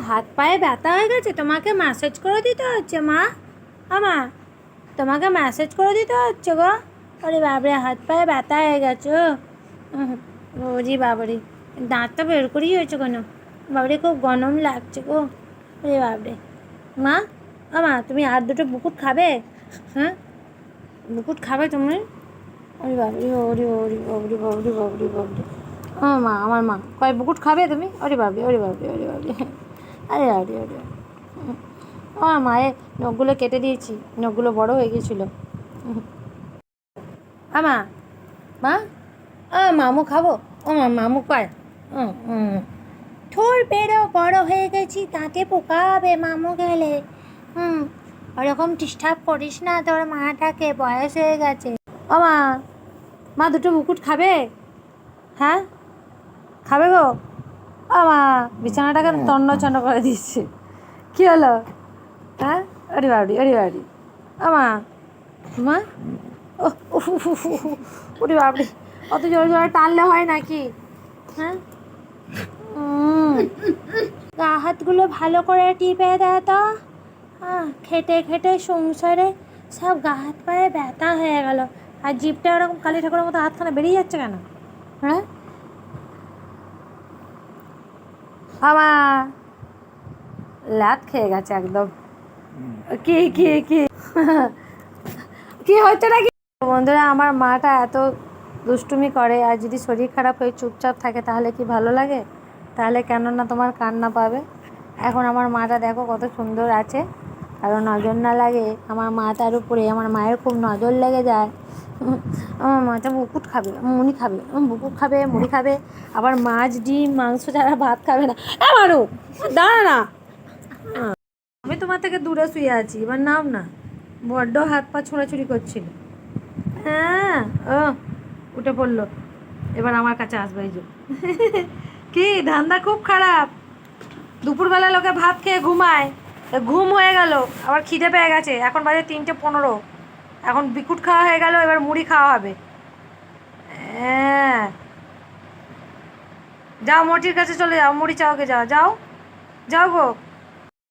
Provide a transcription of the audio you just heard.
হাত পায়ে ব্যথা হয়ে গেছে, তোমাকে ম্যাসাজ করে দিতে হচ্ছে মা। মা, তোমাকে ম্যাসাজ করে দিতে হচ্ছে গো। ওরে বাবরে, হাত পায়ে ব্যথা হয়ে গেছে। ওরে বাবারে, দাঁতটা বের করেই হয়েছে কেন? বাবারে, খুব গরম লাগছে গো। ওরে বাবরে। মা, মা, তুমি আর দুটো বুকুট খাবে? হ্যাঁ, বুকুট খাবে তুমি? ওরে বাবরে, ওরে ওরে বাবরে বাবরে বাবরে বাবরে। ও মা, আমার মা, কয় বুকুট খাবে তুমি? ওরে বাবরে, ওরে বাবরে, ওরে বাবরে। আরে আরে আরে, আমার মায়ের নখগুলো কেটে দিয়েছি, নখগুলো বড় হয়ে গেছিলো। মা, মা, মামু খাবো? ও মা, মামু কয় ঠোর বেরো, বড় হয়ে গেছি, দাঁতে পোকা হবে মামু গেলে। ওরকম ডিস্টার্ব করিস না, তোর মাটাকে, বয়স হয়ে গেছে। ও মা, মা দুটো মুকুট খাবে? হ্যাঁ, খাবে গো? ও মা, বিছানাটাকে তন্ন ছন্ন করে দিচ্ছে। কী হলো? হ্যাঁ, ওরে বাড়ি, ওরে বাড়ি। ও মা, মা, ও ওরে বাবরে, অত জোরে জোরে টানলে হয় নাকি? হ্যাঁ, গা হাতগুলো ভালো করে টিপে দেয় তো। খেটে খেটে সংসারে সব গা হাত পায়ে ব্যথা হয়ে গেল। আর জিভটা ওরকম কালী ঠাকুরের মতো হাতখানা বেরিয়ে যাচ্ছে কেন? হ্যাঁ, আমার লাত খেয়ে গেছে একদম। কি কি কি কি হচ্ছে নাকি? বন্ধুরা, আমার মাটা এত দুষ্টুমি করে, আর যদি শরীর খারাপ হয়ে চুপচাপ থাকে তাহলে কি ভালো লাগে? তাহলে কেন না তোমার কান্না পাবে? এখন আমার মাটা দেখো কত সুন্দর আছে, কারণ নজর না লাগে আমার মাটার উপরে। আমার মায়ের খুব নজর লেগে যায়। আমার মাটা বুকুট খাবে, মুড়ি খাবে, বুকুট খাবে, মুড়ি খাবে, আবার মাছ, ডিম, মাংস ছাড়া ভাত খাবে না। আমারও দাঁড়া না, আমি তোমার থেকে দূরে শুয়ে আছি, এবার নাও না। বড্ড হাত পা ছোঁড়াছুড়ি করছিল। হ্যাঁ, ও উঠে পড়লো, এবার আমার কাছে আসবে। এই যে কি ধান্দা, খুব খারাপ। দুপুরবেলা লোকে ভাত খেয়ে ঘুমায়, ঘুম হয়ে গেল, আবার খিদে পেয়ে গেছে, এখন বাজে 3:15। এখন বিকুট খাওয়া হয়ে গেল, এবার মুড়ি খাওয়া হবে। হ্যাঁ, যাও মোটির কাছে চলে যাও, মুড়ি চাওকে যাও, যাও যাও গো।